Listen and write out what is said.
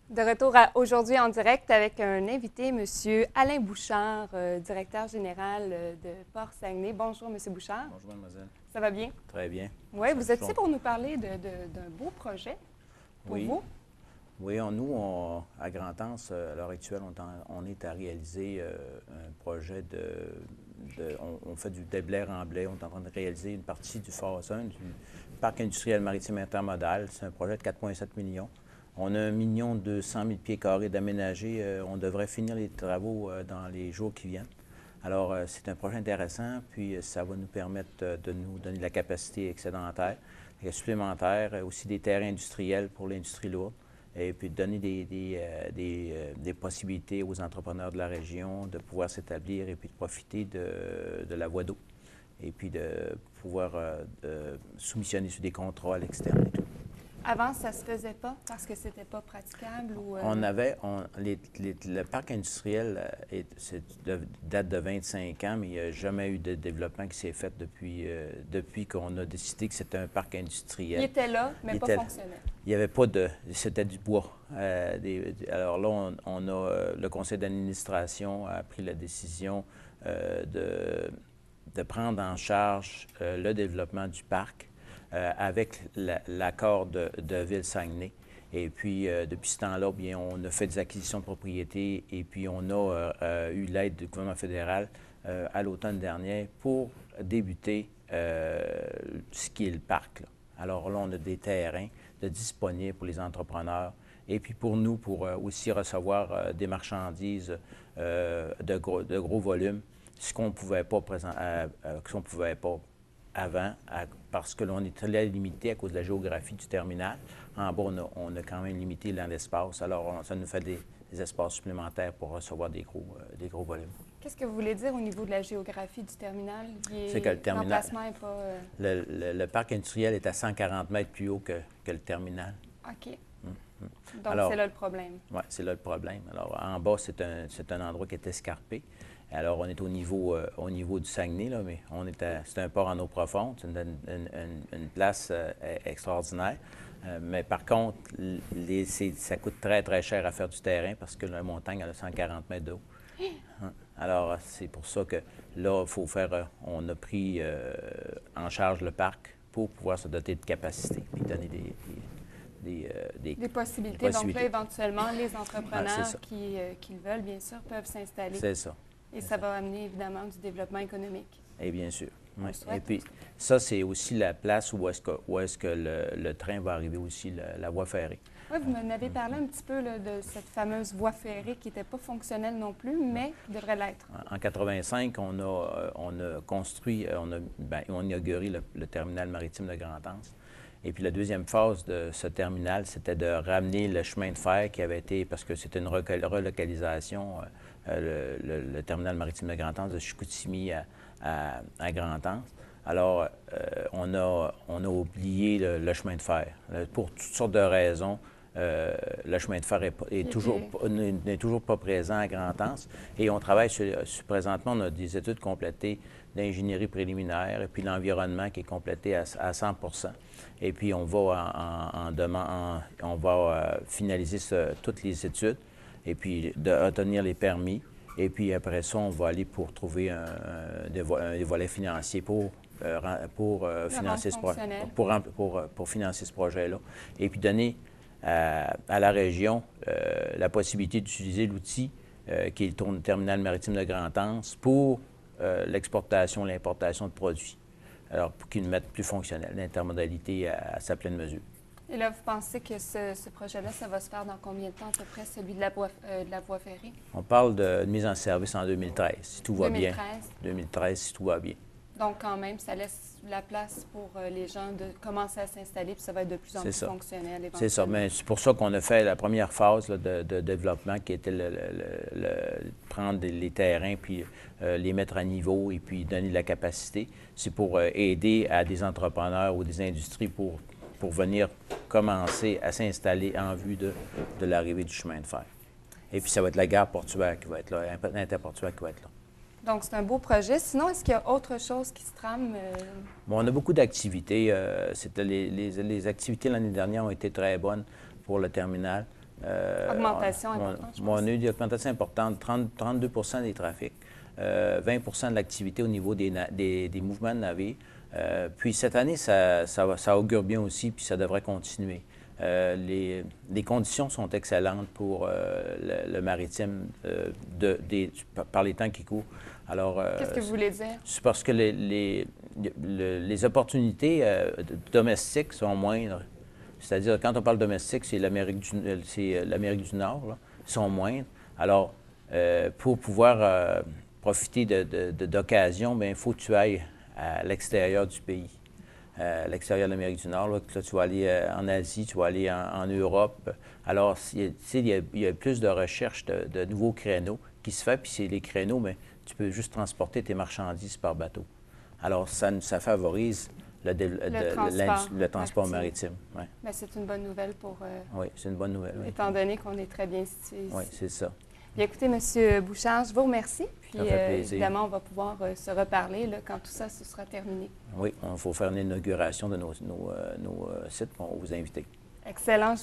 De retour aujourd'hui en direct avec un invité, M. Alain Bouchard, directeur général de Port Saguenay. Bonjour, M. Bouchard. Bonjour, mademoiselle. Ça va bien? Très bien. Oui, vous êtes ici pour nous parler d'un beau projet pour vous? Oui, à Grand-Anse, à l'heure actuelle, on est à réaliser un projet on fait du déblai en blé. On est en train de réaliser une partie du phase 1 du parc industriel maritime intermodal. C'est un projet de 4,7 millions. On a 1 200 000 pieds carrés d'aménagés. On devrait finir les travaux dans les jours qui viennent. Alors, c'est un projet intéressant, puis ça va nous permettre de nous donner de la capacité excédentaire et supplémentaire, aussi des terrains industriels pour l'industrie lourde, et puis de donner des possibilités aux entrepreneurs de la région de pouvoir s'établir et puis de profiter de la voie d'eau, et puis de pouvoir soumissionner sur des contrôles à l'externe et tout. Avant, ça ne se faisait pas parce que c'était pas praticable ou... Le parc industriel date de 25 ans, mais il n'y a jamais eu de développement qui s'est fait depuis qu'on a décidé que c'était un parc industriel. Il était là, mais pas fonctionnel. Il n'y avait pas de... C'était du bois. Alors là, le conseil d'administration a pris la décision de prendre en charge le développement du parc avec l'accord de Ville-Saguenay. Et puis, depuis ce temps-là, bien, on a fait des acquisitions de propriétés et puis on a eu l'aide du gouvernement fédéral à l'automne dernier pour débuter ce qui est le parc, là. Alors là, on a des terrains disponibles pour les entrepreneurs et puis pour nous, pour aussi recevoir des marchandises de gros volumes, ce qu'on ne pouvait pas avant, parce que l'on est très limité à cause de la géographie du terminal. En bas, on a quand même limité dans l'espace. Alors, ça nous fait des espaces supplémentaires pour recevoir des gros volumes. Qu'est-ce que vous voulez dire au niveau de la géographie du terminal? C'est que le terminal, l'emplacement n'est pas... Le parc industriel est à 140 mètres plus haut que le terminal. OK. Donc, c'est là le problème. Oui, c'est là le problème. Alors, en bas, c'est un endroit qui est escarpé. Alors, on est au niveau du Saguenay, là, mais c'est un port en eau profonde, c'est une place extraordinaire. Mais par contre, ça coûte très, très cher à faire du terrain parce que la montagne a 140 mètres d'eau. Alors, c'est pour ça que là, on a pris en charge le parc pour pouvoir se doter de capacité et donner des possibilités. Donc là, éventuellement, les entrepreneurs qui le veulent, bien sûr, peuvent s'installer. C'est ça. Et ça va amener évidemment du développement économique. Et bien sûr. Oui. Et puis, ça, c'est aussi la place où est-ce que le train va arriver aussi, la voie ferrée. Oui, vous m'en avez parlé un petit peu là, de cette fameuse voie ferrée qui n'était pas fonctionnelle non plus, mais qui devrait l'être. En 1985, on a construit, on a inauguré le terminal maritime de Grand-Anse. Et puis la deuxième phase de ce terminal, c'était de ramener le chemin de fer qui avait été, parce que c'était une relocalisation, le terminal maritime de Grand-Anse, de Chicoutimi à Grand-Anse. Alors, on a oublié le chemin de fer. Pour toutes sortes de raisons, le chemin de fer n'est toujours pas présent à Grand-Anse. Et on travaille présentement, on a des études complétées d'ingénierie préliminaire et puis l'environnement qui est complété à 100 %. Et puis, on va finaliser toutes les études et puis obtenir les permis. Et puis, après ça, on va aller pour trouver des volets financiers pour financer ce projet-là. Et puis, donner à la région la possibilité d'utiliser l'outil qui est le terminal maritime de Grand-Anse pour l'exportation, l'importation de produits. Alors, pour qu'ils nous mettent plus fonctionnel, l'intermodalité à sa pleine mesure. Et là, vous pensez que ce projet-là, ça va se faire dans combien de temps, à peu près, celui de la voie ferrée? On parle de mise en service en 2013, si tout va bien. 2013, si tout va bien. Donc, quand même, ça laisse la place pour les gens de commencer à s'installer, puis ça va être de plus en plus fonctionnel. C'est ça, mais c'est pour ça qu'on a fait la première phase là, de développement qui était prendre les terrains, puis les mettre à niveau et puis donner de la capacité. C'est pour aider à des entrepreneurs ou des industries pour venir commencer à s'installer en vue de l'arrivée du chemin de fer. Et puis ça va être la gare portuaire qui va être là, l'interportuaire qui va être là. Donc, c'est un beau projet. Sinon, est-ce qu'il y a autre chose qui se trame? Bon, on a beaucoup d'activités. Les activités l'année dernière ont été très bonnes pour le terminal. Augmentation importante, je pense. On a eu une augmentation importante, 32 des trafics, 20 de l'activité au niveau des mouvements de navires. Puis cette année, ça augure bien aussi, puis ça devrait continuer. Les conditions sont excellentes pour le maritime par les temps qui courent. Alors, qu'est-ce que vous voulez dire? C'est parce que les opportunités domestiques sont moindres. C'est-à-dire, quand on parle domestique, c'est l'Amérique du Nord, là, sont moindres. Alors, pour pouvoir profiter d'occasions, bien, il faut que tu ailles à l'extérieur du pays, à l'extérieur de l'Amérique du Nord. Là, tu vas aller en Asie, tu vas aller en Europe. Alors, il y a plus de recherche de nouveaux créneaux qui se fait, puis c'est les créneaux, mais tu peux juste transporter tes marchandises par bateau. Alors, ça favorise le transport maritime. Ouais. Bien, c'est une bonne nouvelle pour... oui, c'est une bonne nouvelle. Oui. Étant donné qu'on est très bien situé ici. Oui, c'est ça. Bien, écoutez, M. Bouchard, je vous remercie. Puis, ça fait plaisir. Évidemment, on va pouvoir se reparler là, quand tout ça se sera terminé. Oui, il faut faire une inauguration de nos sites. On va vous inviter. Excellent.